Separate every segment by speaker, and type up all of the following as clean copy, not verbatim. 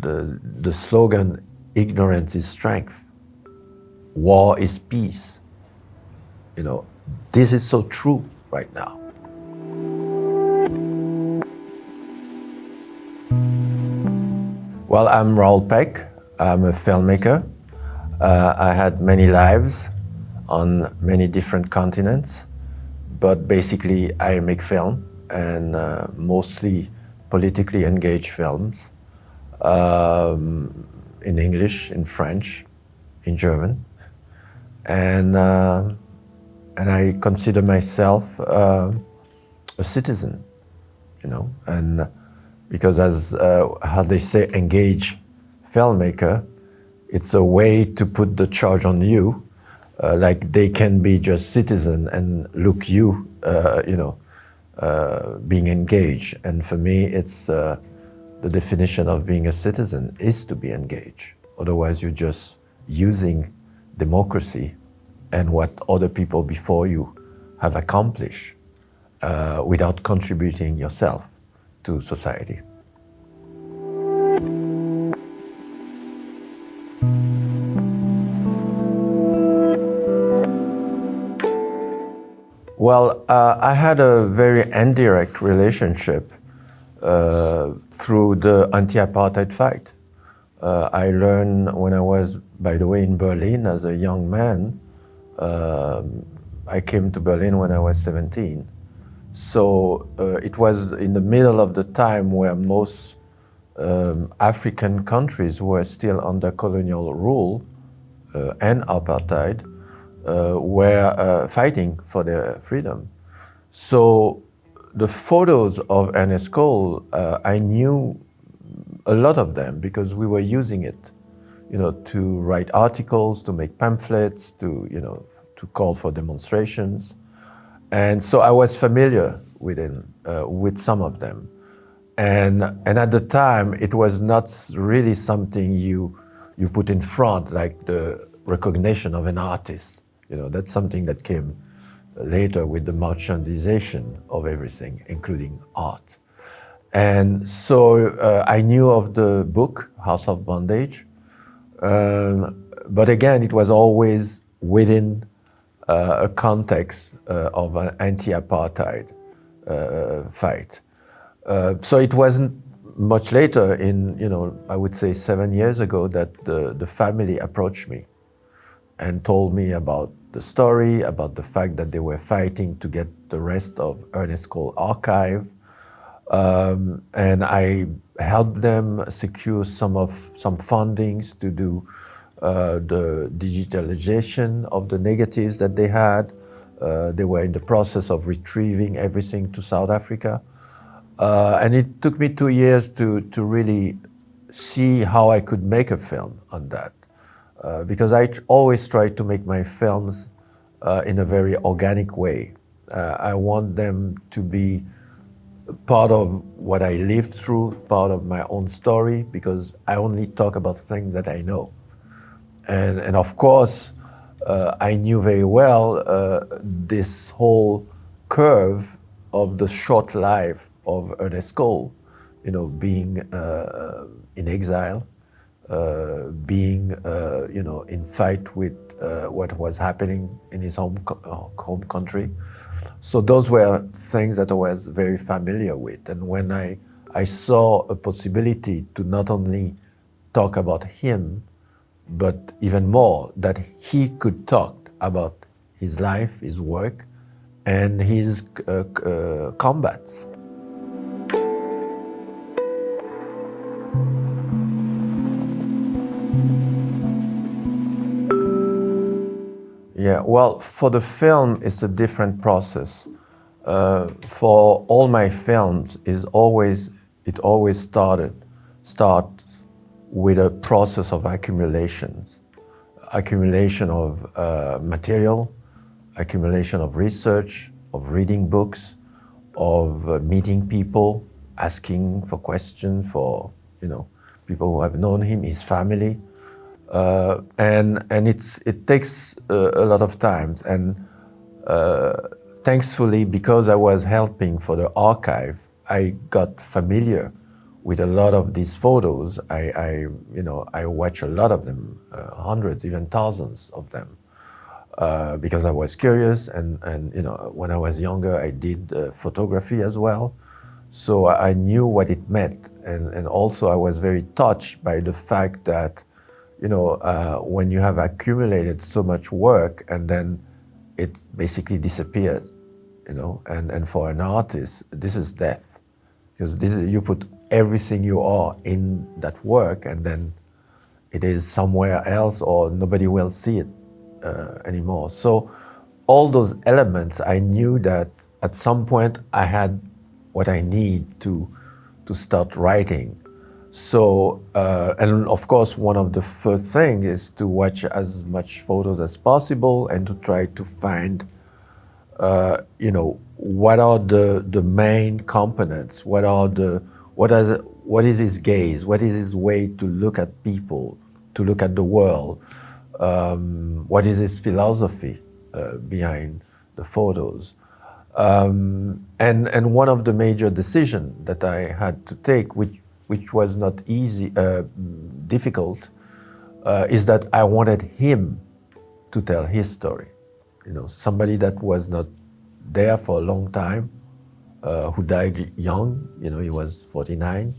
Speaker 1: the slogan, ignorance is strength, war is peace. You know, this is so true right now. Well, I'm Raoul Peck. I'm a filmmaker. I had many lives on many different continents, but basically I make film, and mostly politically engaged films, in English, in French, in German, and I consider myself a citizen, you know, and because as how they say, engaged filmmaker, it's a way to put the charge on you, like they can be just citizen and look you, you know, being engaged. And for me, it's the definition of being a citizen is to be engaged. Otherwise, you're just using democracy and what other people before you have accomplished without contributing yourself to society. Well, I had a very indirect relationship through the anti-apartheid fight. I learned when I was, by the way, in Berlin as a young man. I came to Berlin when I was 17. So it was in the middle of the time where most African countries were still under colonial rule and apartheid, were fighting for their freedom. So the photos of Ernest Cole, I knew a lot of them because we were using it, you know, to write articles, to make pamphlets, to, you know, to call for demonstrations. And so I was familiar with him, with some of them. And at the time, it was not really something you put in front, like the recognition of an artist. You know, that's something that came later with the merchandization of everything, including art. And so I knew of the book, House of Bondage. But again, it was always within a context of an anti-apartheid fight. So it wasn't much later, in, you know, I would say 7 years ago, that the family approached me and told me about the story, about the fact that they were fighting to get the rest of Ernest Cole archive. And I helped them secure some fundings to do the digitalization of the negatives that they had. They were in the process of retrieving everything to South Africa. And it took me 2 years to really see how I could make a film on that. Because I always try to make my films in a very organic way. I want them to be part of what I lived through, part of my own story, because I only talk about things that I know. And of course, I knew very well this whole curve of the short life of Ernest Cole, you know, being in exile, being, you know, in fight with what was happening in his home country. So those were things that I was very familiar with. And when I saw a possibility to not only talk about him, but even more, that he could talk about his life, his work, and his combats. Yeah, well, for the film, it's a different process. For all my films, it always starts with a process of accumulation of material, accumulation of research, of reading books, of meeting people, asking for questions for, you know, people who have known him, his family. And it takes a lot of time, and thankfully, because I was helping for the archive, I got familiar with a lot of these photos. I watch a lot of them, hundreds, even thousands of them, because I was curious, and when I was younger, I did photography as well. So I knew what it meant, and also I was very touched by the fact that, when you have accumulated so much work and then it basically disappears, and for an artist, this is death, because you put everything you are in that work, and then it is somewhere else, or nobody will see it anymore. So all those elements, I knew that at some point I had what I need to start writing. So, and of course, one of the first things is to watch as much photos as possible and to try to find, what are the main components, what is his gaze, what is his way to look at people, to look at the world, what is his philosophy behind the photos. And one of the major decisions that I had to take, which was not easy, difficult, is that I wanted him to tell his story. Somebody that was not there for a long time, who died young, he was 49.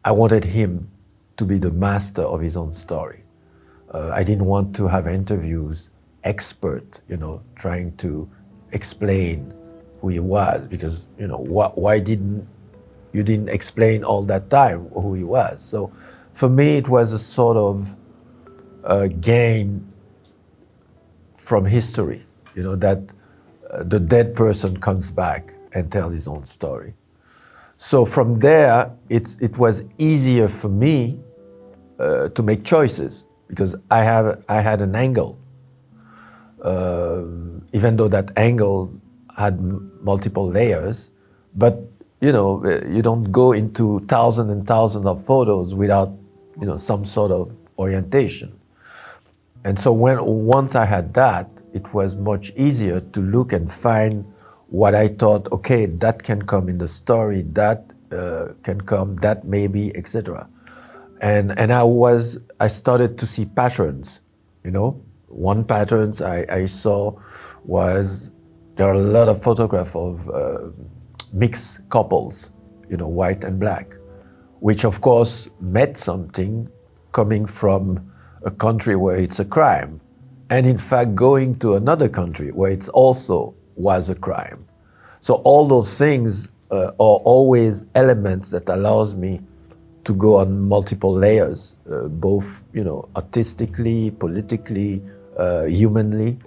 Speaker 1: I wanted him to be the master of his own story. I didn't want to have interviews, expert, trying to explain who he was, because why didn't you explain all that time who he was? So for me it was a sort of gain from history, that the dead person comes back and tells his own story. So from there it was easier for me to make choices, because I had an angle. Even though that angle had multiple layers, but you don't go into thousands and thousands of photos without some sort of orientation. And so once I had that, it was much easier to look and find what I thought, okay, that can come in the story, that can come, that maybe, etc. And I started to see patterns. One pattern I saw was there are a lot of photographs of mixed couples, white and black, which of course meant something coming from a country where it's a crime, and in fact going to another country where it also was a crime. So all those things are always elements that allows me to go on multiple layers, both artistically, politically, humanly,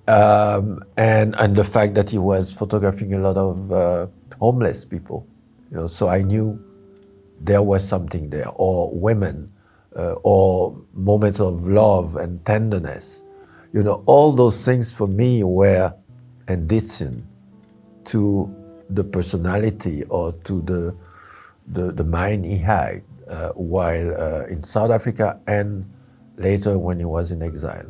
Speaker 1: and the fact that he was photographing a lot of homeless people, so I knew there was something there, or women, or moments of love and tenderness. All those things for me were addition to the personality or to the mind he had while in South Africa and later when he was in exile.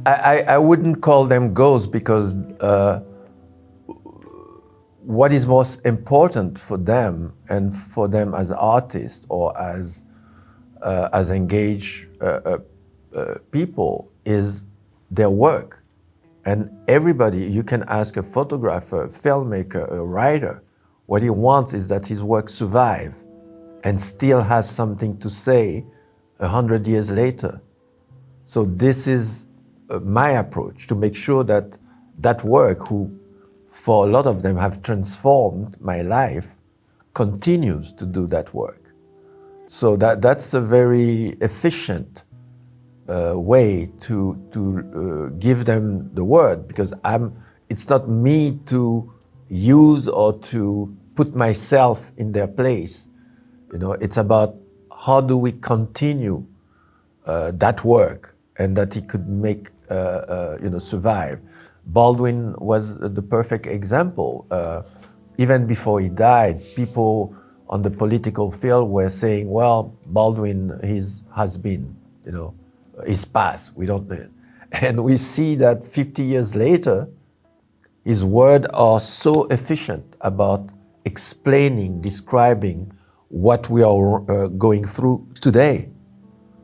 Speaker 1: I wouldn't call them ghosts, because what is most important for them and for them as artists or as engaged people is their work. And everybody, you can ask a photographer, a filmmaker, a writer, what he wants is that his work survive and still have something to say 100 years later. So this is my approach, to make sure that that work, who for a lot of them have transformed my life, continues to do that work. So that's a very efficient way to give them the word, because it's not me to use or to put myself in their place. It's about how do we continue that work, and that he could make survive. Baldwin was the perfect example. Even before he died, people on the political field were saying, well, Baldwin has been, he's passed, we don't know. And we see that 50 years later, his words are so efficient about explaining, describing what we are going through today.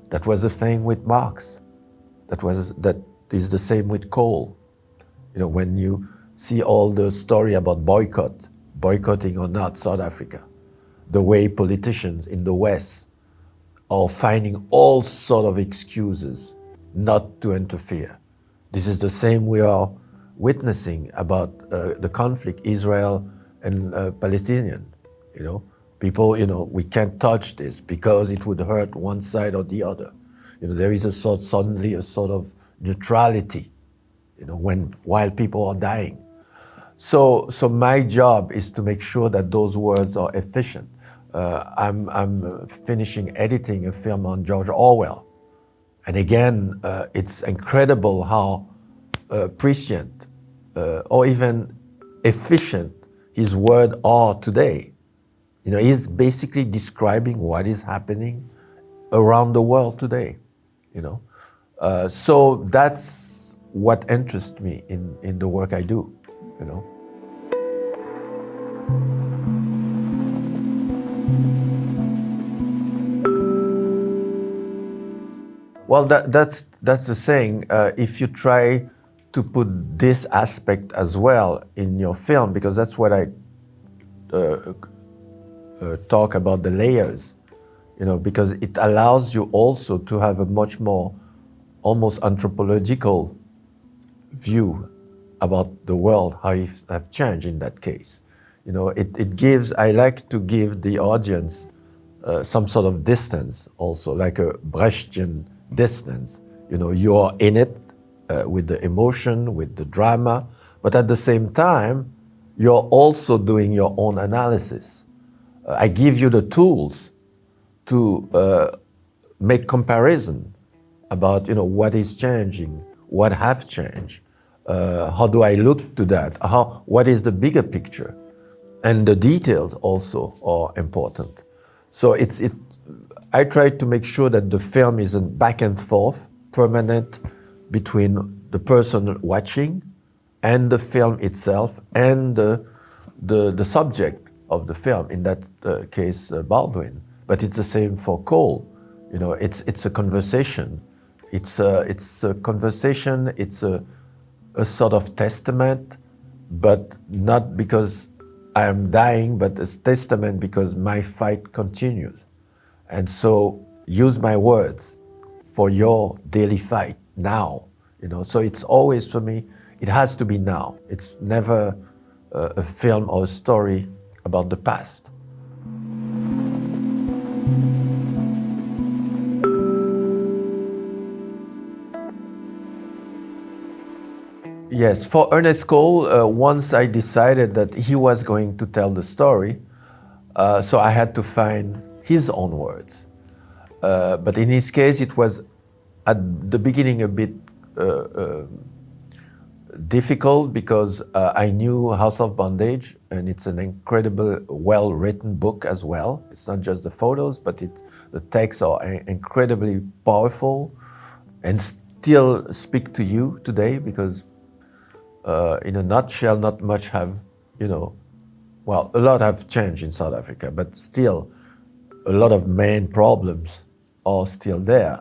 Speaker 1: That was the thing with Marx. That is the same with Cole. You know, when you see all the story about boycotting or not South Africa, the way politicians in the West are finding all sort of excuses not to interfere. This is the same we are witnessing about the conflict, Israel and Palestinian. You know, people, you know, we can't touch this because it would hurt one side or the other. You know, there is suddenly a sort of neutrality, you know, while people are dying. So my job is to make sure that those words are efficient. I'm finishing editing a film on George Orwell. And again, it's incredible how prescient or even efficient his words are today. You know, he's basically describing what is happening around the world today, you know. So that's what interests me in the work I do, you know. Well, that's the saying. If you try to put this aspect as well in your film, because that's what I talk about, the layers, you know, because it allows you also to have a much more almost anthropological view about the world, how it have changed in that case. You know, it gives, I like to give the audience some sort of distance also, like a Brechtian distance. You know, you are in it with the emotion, with the drama, but at the same time, you're also doing your own analysis. I give you the tools to make comparison about, you know, what is changing, what have changed, how do I look to that, what is the bigger picture, and the details also are important. So I try to make sure that the film isn't back and forth, permanent between the person watching and the film itself and the subject of the film, in that case Baldwin. But it's the same for Cole. You know, it's a conversation. It's a conversation. It's a sort of testament, but not because I am dying, but it's testament because my fight continues. And so use my words for your daily fight now. You know, so it's always, for me, it has to be now. It's never a film or a story about the past. Yes, for Ernest Cole, once I decided that he was going to tell the story, so I had to find his own words. But in his case, it was at the beginning a bit difficult because I knew House of Bondage, and it's an incredible, well-written book as well. It's not just the photos, but the texts are incredibly powerful and still speak to you today, because in a nutshell, not much have, you know, well, a lot have changed in South Africa, but still a lot of main problems are still there.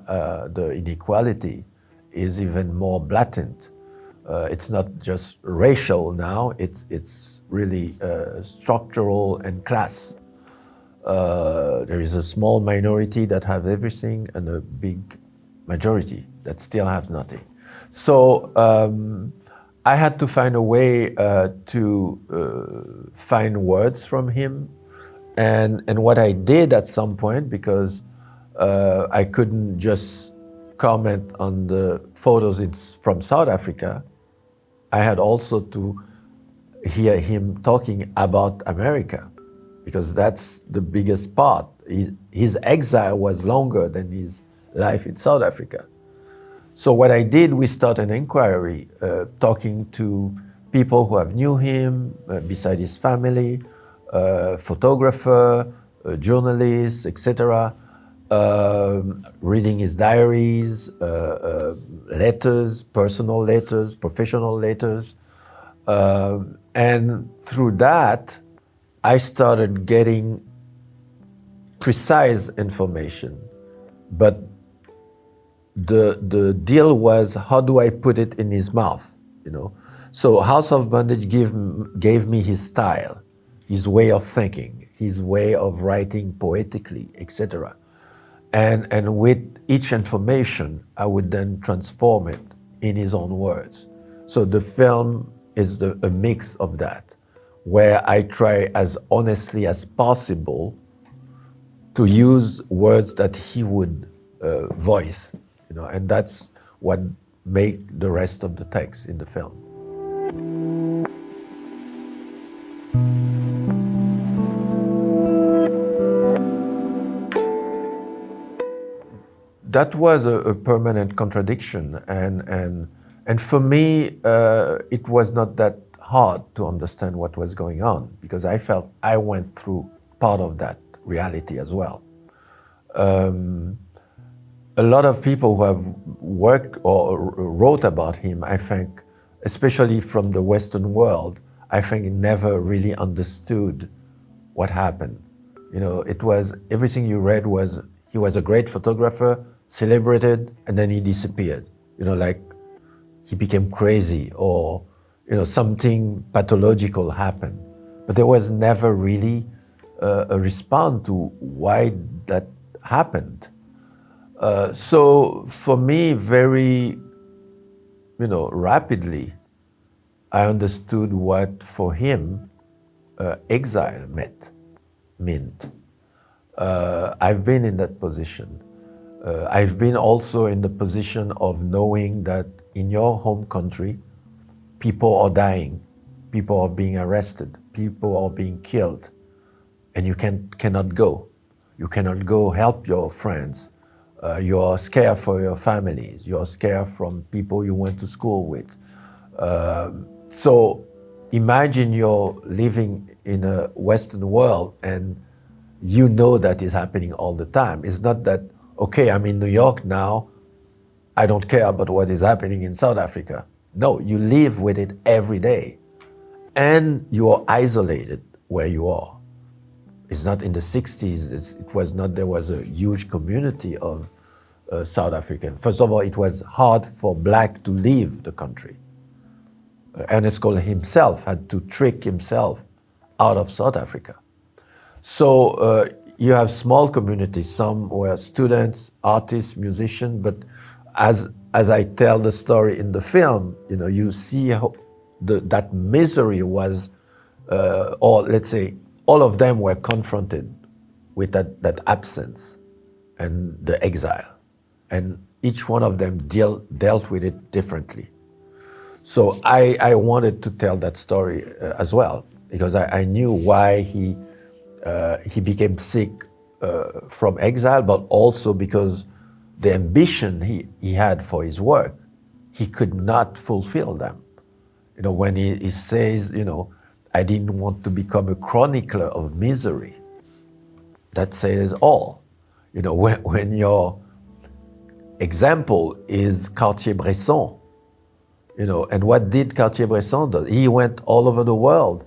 Speaker 1: The inequality is even more blatant. It's not just racial now, it's really structural and class. There is a small minority that have everything and a big majority that still have nothing. So I had to find a way to find words from him. And what I did at some point, because I couldn't just comment on the photos from South Africa, I had also to hear him talking about America, because that's the biggest part. His exile was longer than his life in South Africa. So what I did, we started an inquiry, talking to people who have knew him, beside his family, photographer, journalists, etc. reading his diaries, letters, personal letters, professional letters. And through that, I started getting precise information. But the deal was, how do I put it in his mouth, you know? So House of Bondage gave me his style, his way of thinking, his way of writing poetically, etc. And with each information, I would then transform it in his own words. So the film is a mix of that, where I try as honestly as possible to use words that he would voice, you know, and that's what make the rest of the text in the film. That was a permanent contradiction, and for me, it was not that hard to understand what was going on, because I felt I went through part of that reality as well. A lot of people who have worked or wrote about him, I think, especially from the Western world, I think never really understood what happened. You know, it was, everything you read was, he was a great photographer, celebrated, and then he disappeared. You know, like he became crazy, or, you know, something pathological happened. But there was never really a response to why that happened. So for me, very, you know, rapidly, I understood what for him exile meant. I've been in that position. I've been also in the position of knowing that in your home country, people are dying, people are being arrested, people are being killed, and you cannot go. You cannot go help your friends. You are scared for your families. You are scared from people you went to school with. So imagine you're living in a Western world and you know that is happening all the time. It's not that, okay, I'm in New York now, I don't care about what is happening in South Africa. No, you live with it every day. And you are isolated where you are. It's not in the 60s, it was not, there was a huge community of South African. First of all, it was hard for black to leave the country. Ernest Cole himself had to trick himself out of South Africa. So you have small communities, some were students, artists, musicians, but as I tell the story in the film, you know, you see how that misery was, or let's say, all of them were confronted with that absence and the exile. And each one of them dealt with it differently. So I wanted to tell that story as well, because I knew why he became sick from exile, but also because the ambition he had for his work, he could not fulfill them. You know, when he says, you know, I didn't want to become a chronicler of misery. That says all. You know, when your example is Cartier-Bresson, you know, and what did Cartier-Bresson do? He went all over the world.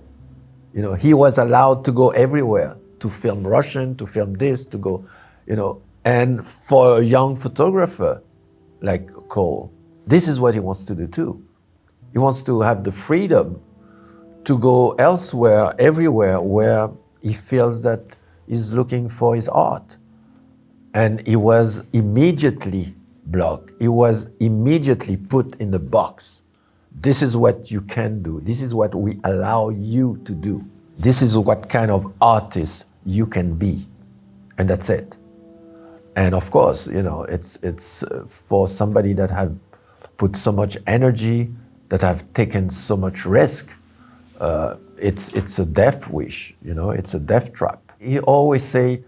Speaker 1: You know, he was allowed to go everywhere, to film Russian, to film this, to go, you know, and for a young photographer like Cole, this is what he wants to do too. He wants to have the freedom to go elsewhere, everywhere where he feels that he's looking for his art. And he was immediately blocked. He was immediately put in the box. This is what you can do. This is what we allow you to do. This is what kind of artist you can be. And that's it. And of course, you know, it's for somebody that have put so much energy, that have taken so much risk, it's a death wish, you know, it's a death trap. He always say,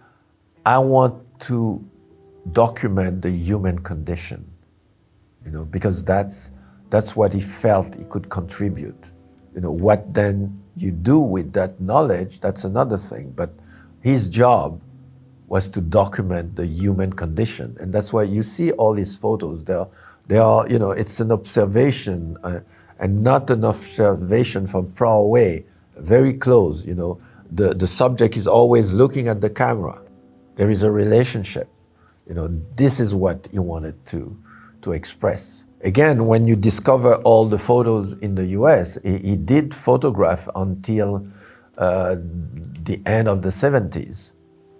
Speaker 1: I want to document the human condition, you know, because that's what he felt he could contribute. You know, what then you do with that knowledge, that's another thing. But his job was to document the human condition. And that's why you see all these photos. They are, you know, it's an observation and not an observation from far away, very close, you know. The subject is always looking at the camera. There is a relationship. You know, this is what he wanted to express. Again, when you discover all the photos in the US, he did photograph until the end of the 70s.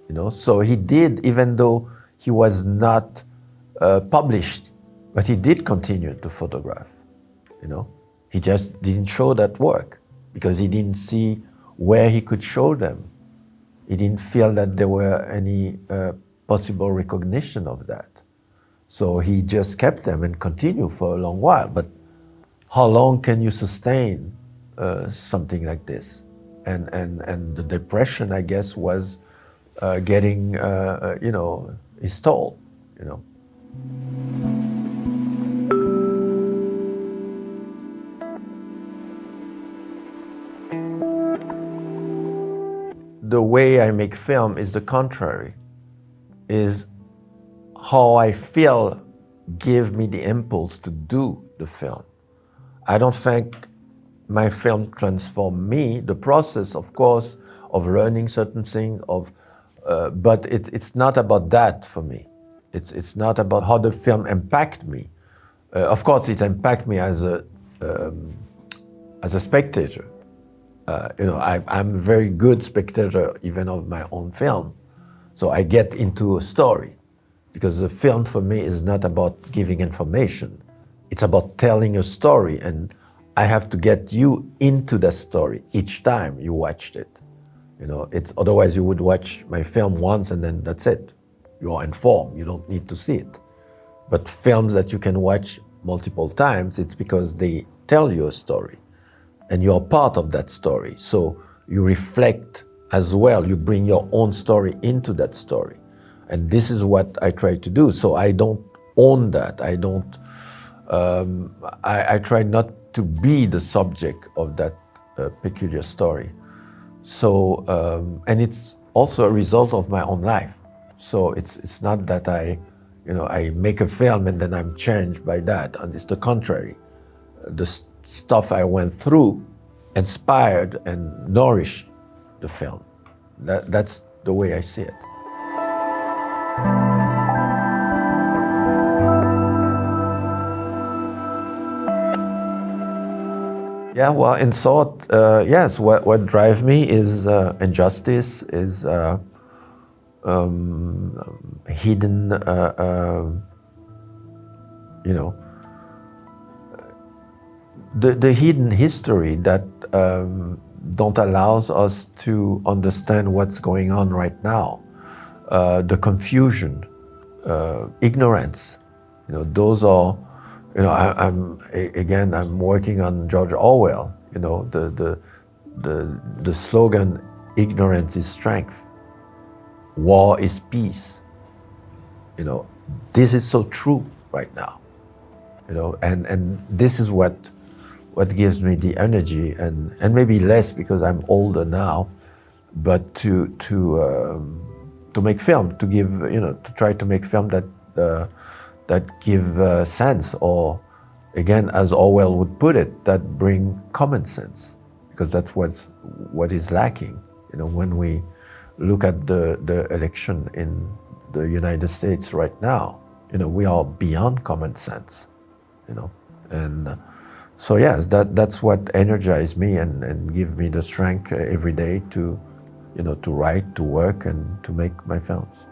Speaker 1: You know, so he did, even though he was not published, but he did continue to photograph. You know, he just didn't show that work because he didn't see where he could show them. He didn't feel that there were any possible recognition of that. So he just kept them and continued for a long while. But how long can you sustain something like this? And the depression, I guess, was getting, you know, his toll, you know. The way I make film is the contrary, is how I feel give me the impulse to do the film. I don't think my film transformed me. The process, of course, of learning certain things, but it's not about that for me. It's not about how the film impacted me. Of course, it impacted me as a spectator. You know, I'm a very good spectator even of my own film. So I get into a story because the film for me is not about giving information. It's about telling a story, and I have to get you into the story each time you watched it. You know, otherwise you would watch my film once and then that's it. You are informed, you don't need to see it. But films that you can watch multiple times, it's because they tell you a story and you're part of that story. So you reflect as well, you bring your own story into that story. And this is what I try to do. So I don't own that. I try not to be the subject of that peculiar story. So, and it's also a result of my own life. So it's not that I make a film and then I'm changed by that. And it's the contrary. The stuff I went through inspired and nourished the film. That's the way I see it. Yeah, well, in short, yes, what drives me is injustice, is hidden, you know, the hidden history that don't allow us to understand what's going on right now. The confusion, ignorance, you know, those are, you know, I'm working on George Orwell, you know, the slogan, ignorance is strength, war is peace. You know, this is so true right now, you know, and this is what gives me the energy and maybe less because I'm older now, but to make film, to give, you know, to try to make film that give sense, or again, as Orwell would put it, that bring common sense, because that's what is lacking. You know, when we look at the election in the United States right now, you know, we are beyond common sense, you know, and so yes, that's what energizes me and give me the strength every day to, you know, to write, to work, and to make my films.